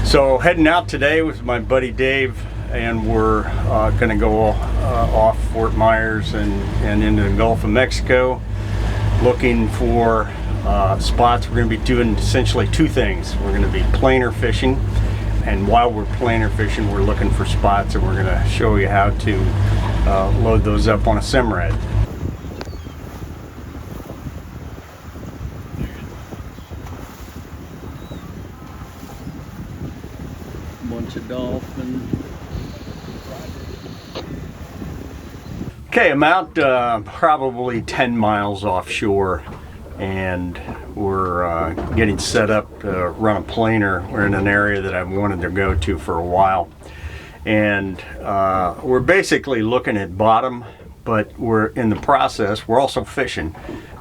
So heading out today with my buddy Dave, and we're going to go off Fort Myers and into the Gulf of Mexico, looking for spots. We're going to be doing essentially two things. We're going to be planer fishing, and while we're planer fishing, we're looking for spots, and we're going to show you how to load those up on a Simrad. Bunch of dolphin. Okay, I'm out probably 10 miles offshore, and we're getting set up to run a planer. We're in an area that I've wanted to go to for a while, and we're basically looking at bottom, but we're in the process. We're also fishing,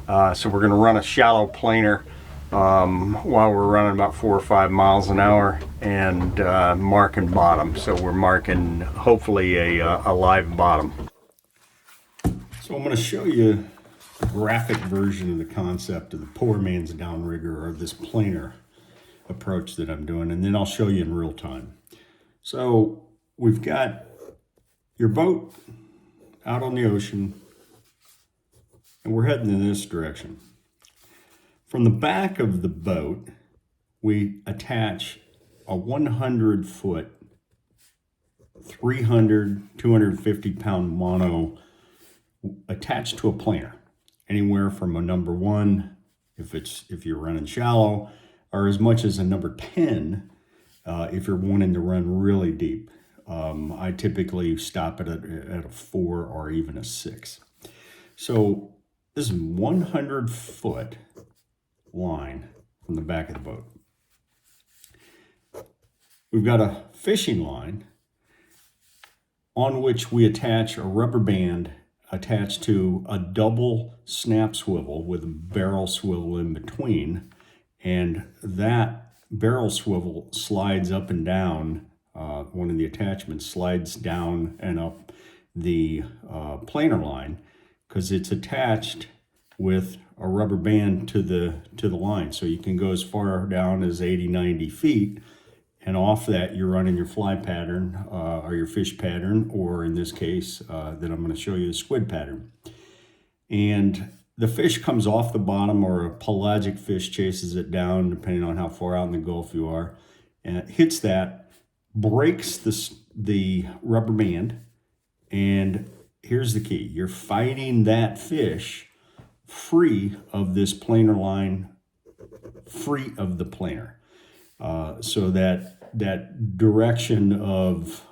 so we're going to run a shallow planer while we're running about 4 or 5 miles an hour and marking bottom. So we're marking hopefully a live bottom. So I'm going to show you a graphic version of the concept of the poor man's downrigger, or this planer approach that I'm doing, and then I'll show you in real time. So we've got your boat out on the ocean, and we're heading in this direction. From the back of the boat, we attach a 100-foot, 250-pound mono attached to a planer, anywhere from a number 1 if you're running shallow, or as much as a number 10 if you're wanting to run really deep. I typically stop it at a 4 or even a 6. So this is 100-foot line from the back of the boat. We've got a fishing line on which we attach a rubber band attached to a double snap swivel with a barrel swivel in between, and that barrel swivel slides up and down. One of the attachments slides down and up the planer line because it's attached with a rubber band to the line, so you can go as far down as 80-90 feet, and off that you're running your fly pattern or your fish pattern, or in this case that I'm going to show you, the squid pattern. And the fish comes off the bottom, or a pelagic fish chases it down depending on how far out in the Gulf you are, and it hits that, breaks the rubber band, and here's the key: you're fighting that fish free of this planer line, free of the planer. So that direction of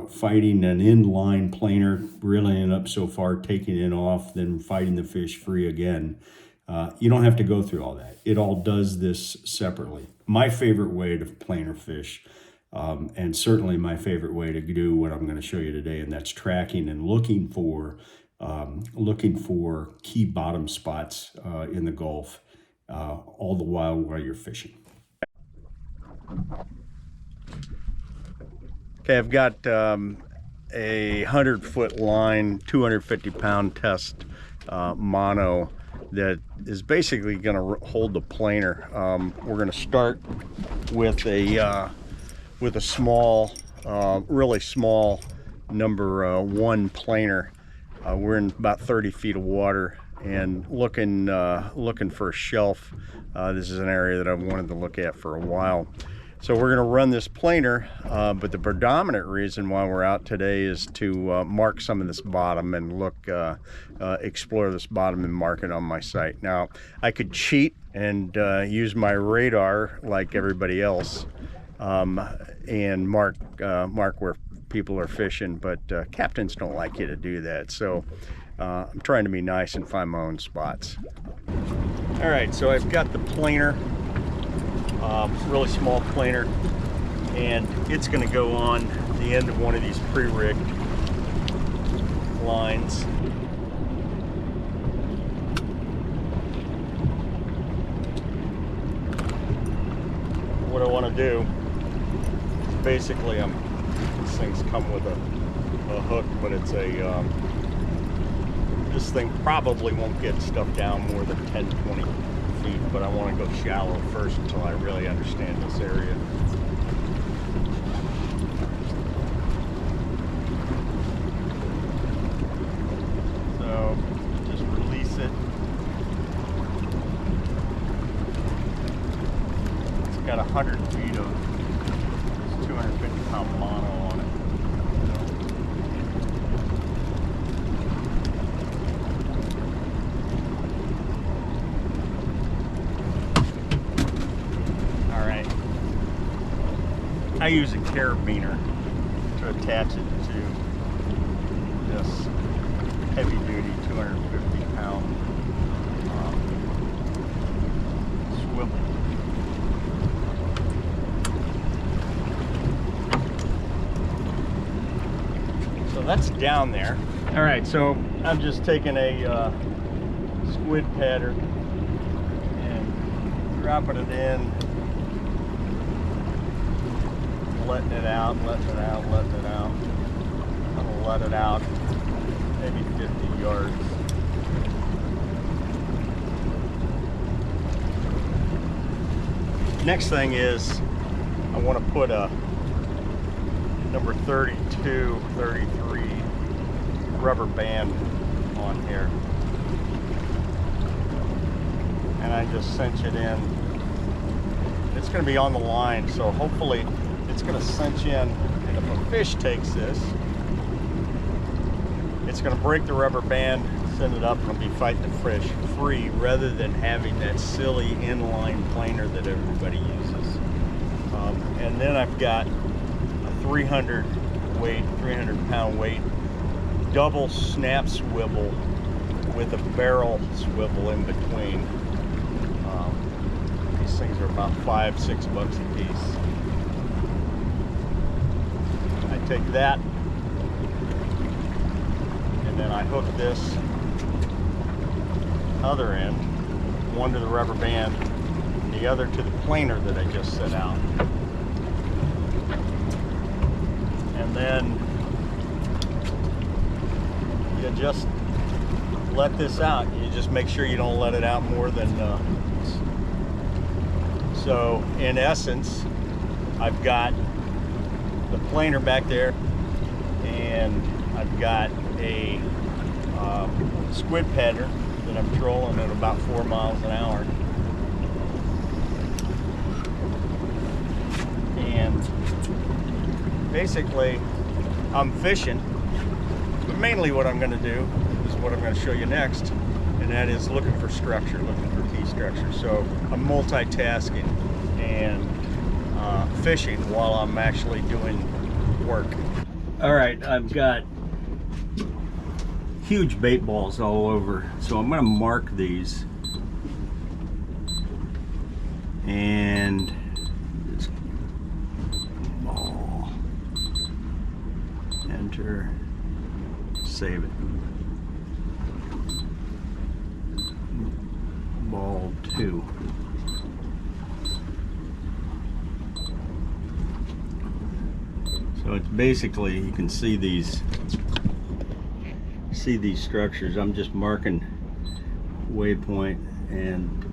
fighting an inline planer, reeling it up so far, taking it off, then fighting the fish free again. You don't have to go through all that. It all does this separately. My favorite way to planer fish, and certainly my favorite way to do what I'm going to show you today, and that's tracking and looking for key bottom spots in the Gulf, all the while you're fishing. Okay, I've got a 100-foot line, 250-pound test mono that is basically going to hold the planer. We're going to start with a small, really small number 1 planer. We're in about 30 feet of water and looking for a shelf. This is an area that I've wanted to look at for a while. So we're going to run this planer, but the predominant reason why we're out today is to mark some of this bottom and explore this bottom and mark it on my site. Now, I could cheat and use my radar like everybody else and mark where people are fishing, but captains don't like you to do that. So I'm trying to be nice and find my own spots. All right, so I've got the planer, really small planer, and it's going to go on the end of one of these pre-rigged lines. What I want to do is basically, these things come with a hook, but it's this thing probably won't get stuff down more than 10-20 feet, but I want to go shallow first until I really understand this area. pound mono on it. All right. I use a carabiner to attach it to this heavy duty 250 pound swivel. So that's down there. All right, so I'm just taking a squid pattern and dropping it in, letting it out, letting it out, letting it out. I'm gonna let it out maybe 50 yards. Next thing is I want to put a number 32, 33 rubber band on here. And I just cinch it in. It's going to be on the line, so hopefully it's going to cinch in, and if a fish takes this, it's going to break the rubber band, send it up, and it'll be fighting the fish free rather than having that silly inline planer that everybody uses. And then I've got a 300 pound weight double snap swivel with a barrel swivel in between. These things are about $5-6 a piece. I take that and then I hook this other end, one to the rubber band and the other to the planer that I just set out. And then you just let this out. You just make sure you don't let it out more than so in essence, I've got the planer back there, and I've got a squid pattern that I'm trolling at about 4 miles an hour. And basically, I'm fishing, but mainly what I'm going to do is what I'm going to show you next, and that is looking for structure, looking for key structure. So I'm multitasking and fishing while I'm actually doing work. All right, I've got huge bait balls all over, so I'm going to mark these and just ball, enter, save it. Ball 2. So it's basically, you can see these structures. I'm just marking waypoint, and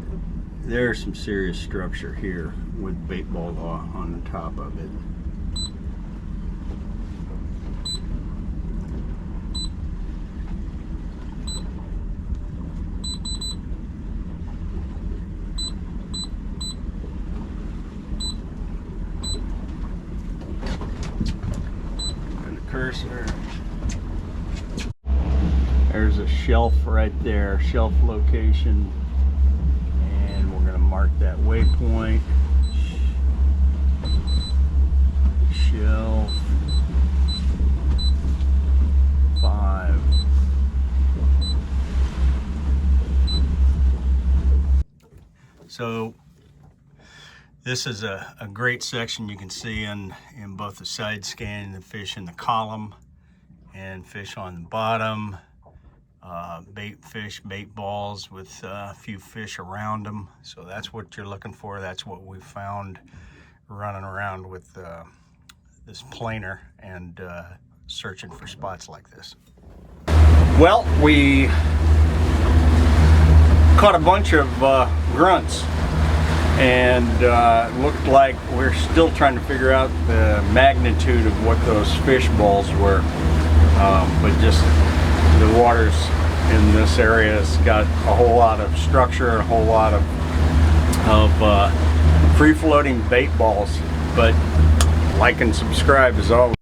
there's some serious structure here with bait ball on the top of it. Cursor. There's a shelf right there, shelf location, and we're going to mark that waypoint. Shelf 5. So this is a great section. You can see in both the side scan, the fish in the column and fish on the bottom, bait balls with a few fish around them. So that's what you're looking for. That's what we found running around with this planer and searching for spots like this. Well, we caught a bunch of grunts, and looked like we're still trying to figure out the magnitude of what those fish balls were, but just the waters in this area has got a whole lot of structure and a whole lot of free-floating bait balls. But Like and subscribe as always.